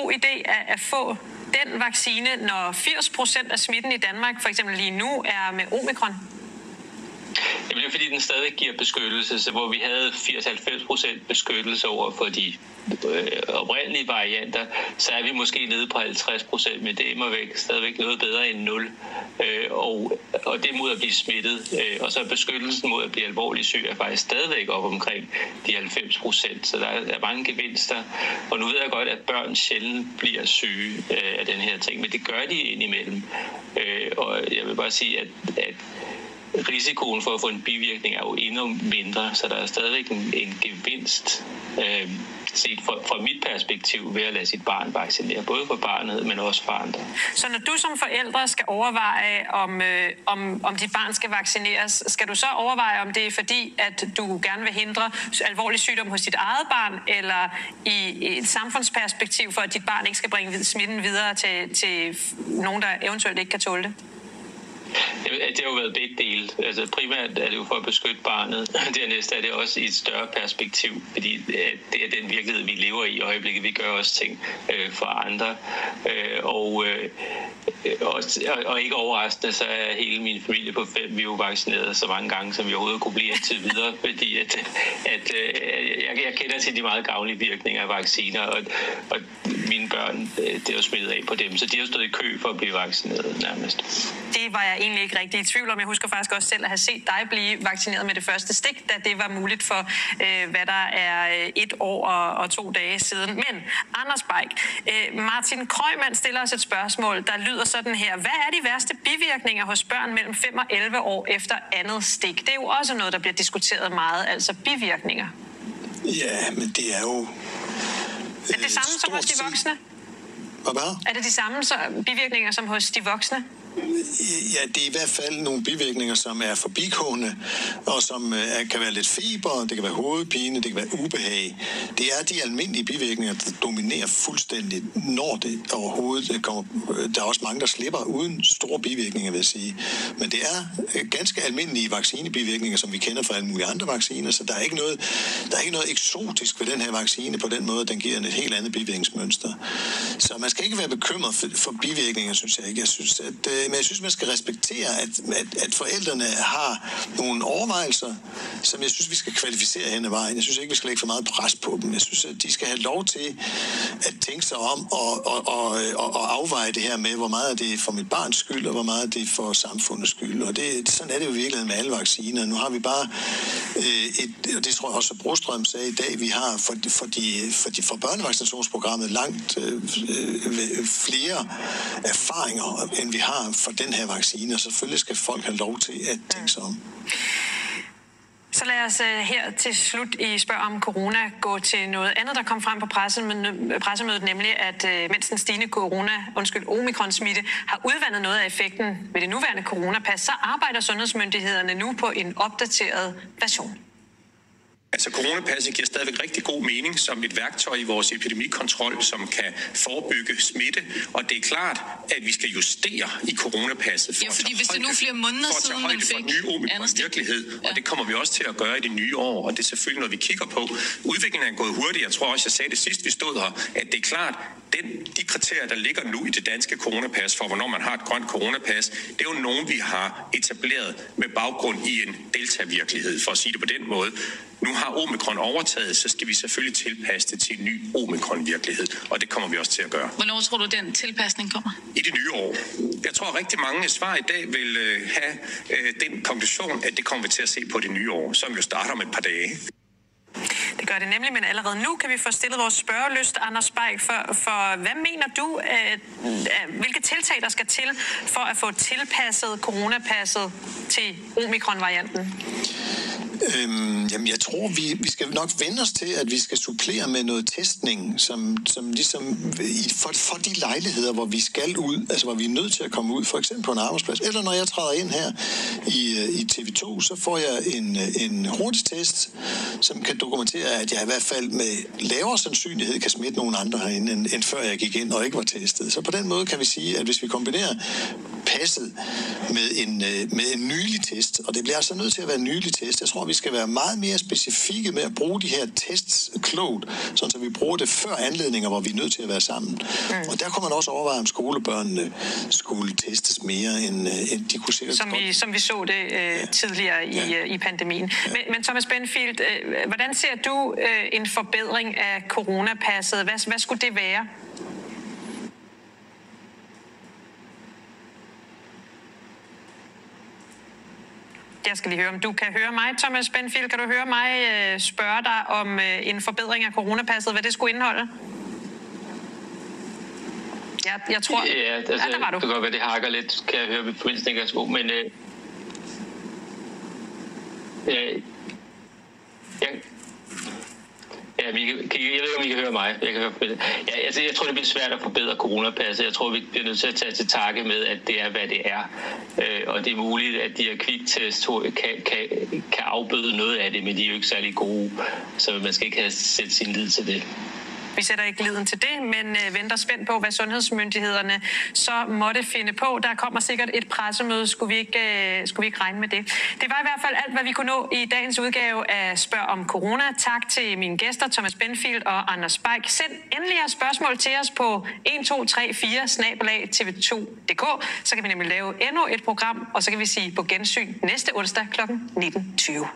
god idé at få den vaccine, når 80% af smitten i Danmark, for eksempel lige nu, er med omikron? Jamen, det er fordi, den stadig giver beskyttelse, så hvor vi havde 80-90% beskyttelse over for de oprindelige varianter, så er vi måske nede på 50%, men det er stadigvæk noget bedre end 0. Og det mod at blive smittet, og så beskyttelsen mod at blive alvorligt syg er faktisk stadigvæk op omkring de 90%, så der er mange gevinster. Og nu ved jeg godt, at børn sjældent bliver syge af den her ting, men det gør de indimellem. Og jeg vil bare sige, at risikoen for at få en bivirkning er jo endnu mindre, så der er stadigvæk en gevinst set fra mit perspektiv ved at lade sit barn vaccinere, både for barnet, men også for andre. Så når du som forældre skal overveje, om dit barn skal vaccineres, skal du så overveje, om det er fordi, at du gerne vil hindre alvorlig sygdom hos dit eget barn, eller i et samfundsperspektiv for, at dit barn ikke skal bringe smitten videre til nogen, der eventuelt ikke kan tåle det? Det har jo været begge dele. Altså primært er det jo for at beskytte barnet. Dernæst er det også i et større perspektiv, fordi det er den virkelighed, vi lever i øjeblikket. Vi gør også ting for andre. Og ikke overraskende, så er hele min familie på 5 vi jo vaccineret så mange gange, som vi overhovedet kunne blive indtil videre, fordi jeg kender til de meget gavnlige virkninger af vacciner, og mine børn, det er jo smittet af på dem, så de har stået i kø for at blive vaccineret nærmest. Det var jeg egentlig ikke rigtig i tvivl om. Jeg husker faktisk også selv at have set dig blive vaccineret med det første stik, da det var muligt for, hvad der er 1 år og 2 dage siden. Men Anders Bajk, Martin Krøymann stiller os et spørgsmål, der lyder sådan her. Hvad er de værste bivirkninger hos børn mellem 5 og 11 år efter andet stik? Det er jo også noget, der bliver diskuteret meget, altså bivirkninger. Ja, men det er jo... Er det samme som hos de voksne? Hvad? Er det de samme bivirkninger som hos de voksne? Ja, det er i hvert fald nogle bivirkninger, som er forbigående, og som kan være lidt feber, det kan være hovedpine, det kan være ubehag. Det er de almindelige bivirkninger, der dominerer fuldstændigt, når det overhovedet kommer. Der er også mange, der slipper uden store bivirkninger, vil jeg sige. Men det er ganske almindelige vaccinebivirkninger, som vi kender fra alle mulige andre vacciner, så der er ikke noget eksotisk ved den her vaccine på den måde, den giver et helt andet bivirkningsmønster. Så man skal ikke være bekymret for bivirkninger, synes jeg ikke. Men jeg synes, man skal respektere, at forældrene har nogle overvejelser, som jeg synes, vi skal kvalificere hen ad vejen. Jeg synes ikke, vi skal lægge for meget pres på dem. Jeg synes, at de skal have lov til at tænke sig om og afveje det her med, hvor meget er det for mit barns skyld, og hvor meget er det for samfundets skyld. Og sådan er det jo i virkeligheden med alle vacciner. Nu har vi bare og det tror jeg også, at Brostrøm sagde i dag, vi har for børnevaccinationsprogrammet langt flere erfaringer, end vi har for den her vaccine, og selvfølgelig skal folk have lov til at tænke sig om. Så lad os her til slut i spørg om corona gå til noget andet, der kom frem på pressemødet, nemlig at mens den stigende omikron-smitte har udvandet noget af effekten ved det nuværende coronapas, så arbejder sundhedsmyndighederne nu på en opdateret version. Altså coronapasset giver stadigvæk rigtig god mening som et værktøj i vores epidemikontrol, som kan forebygge smitte. Og det er klart, at vi skal justere i coronapasset for fordi hvis det nu er flere måneder siden, man fik ny omikron-virkelighed. Og det kommer vi også til at gøre i det nye år, og det er selvfølgelig noget, vi kigger på. Udviklingen er gået hurtigt. Jeg tror også, jeg sagde det sidst, vi stod her, at det er klart, de kriterier, der ligger nu i det danske coronapas for, hvornår man har et grønt coronapas, det er jo nogen, vi har etableret med baggrund i en delta-virkelighed, for at sige det på den måde. Nu har omikron overtaget, så skal vi selvfølgelig tilpasse det til en ny omikron-virkelighed, og det kommer vi også til at gøre. Hvornår tror du, den tilpasning kommer? I det nye år. Jeg tror, rigtig mange svar i dag vil have den konklusion, at det kommer vi til at se på det nye år, som jo starter om et par dage. Det gør det nemlig, men allerede nu kan vi få stillet vores spørgelyst, Anders Bajk, for hvad mener du, hvilke tiltag der skal til for at få tilpasset coronapasset til omikron-varianten? Jamen, jeg tror, vi skal nok vende os til, at vi skal supplere med noget testning, som ligesom for de lejligheder, hvor vi skal ud, altså hvor vi er nødt til at komme ud, for eksempel på en arbejdsplads. Eller når jeg træder ind her i TV2, så får jeg en hurtigtest, som kan dokumentere, at jeg i hvert fald med lavere sandsynlighed kan smitte nogle andre herinde, end før jeg gik ind og ikke var testet. Så på den måde kan vi sige, at hvis vi kombinerer passet med en nylig test, og det bliver altså nødt til at være en nylig test. Jeg tror, vi skal være meget mere specifikke med at bruge de her tests klogt, sådan så vi bruger det før anledninger, hvor vi er nødt til at være sammen. Og der kunne man også overveje, om skolebørnene skulle testes mere, end de kunne sikkert som vi så det tidligere i pandemien. Ja. Men Thomas Benfield, hvordan ser du en forbedring af coronapasset? Hvad skulle det være? Jeg skal lige høre, om du kan høre mig, Thomas Benfield. Kan du høre mig spørge dig om en forbedring af coronapasset, hvad det skulle indeholde? Ja, jeg tror... Ja, altså, der var du. Det kan godt være, det hakker lidt, kan jeg høre ved forbindelsen ikke er så god, men... jeg ved ikke, om I kan høre mig. Jeg tror, det bliver svært at forbedre coronapasset. Jeg tror, vi bliver nødt til at tage til takke med, at det er, hvad det er. Og det er muligt, at de her kviktest kan afbøde noget af det, men de er jo ikke særlig gode. Så man skal ikke have sætte sin lid til det. Vi sætter ikke liden til det, men venter spændt på, hvad sundhedsmyndighederne så måtte finde på. Der kommer sikkert et pressemøde. Skulle vi ikke regne med det? Det var i hvert fald alt, hvad vi kunne nå i dagens udgave af Spørg om Corona. Tak til mine gæster, Thomas Benfield og Anders Bajk. Send endelig jeres spørgsmål til os på 1234@tv2.dk. Så kan vi nemlig lave endnu et program, og så kan vi sige på gensyn næste onsdag kl. 19:20.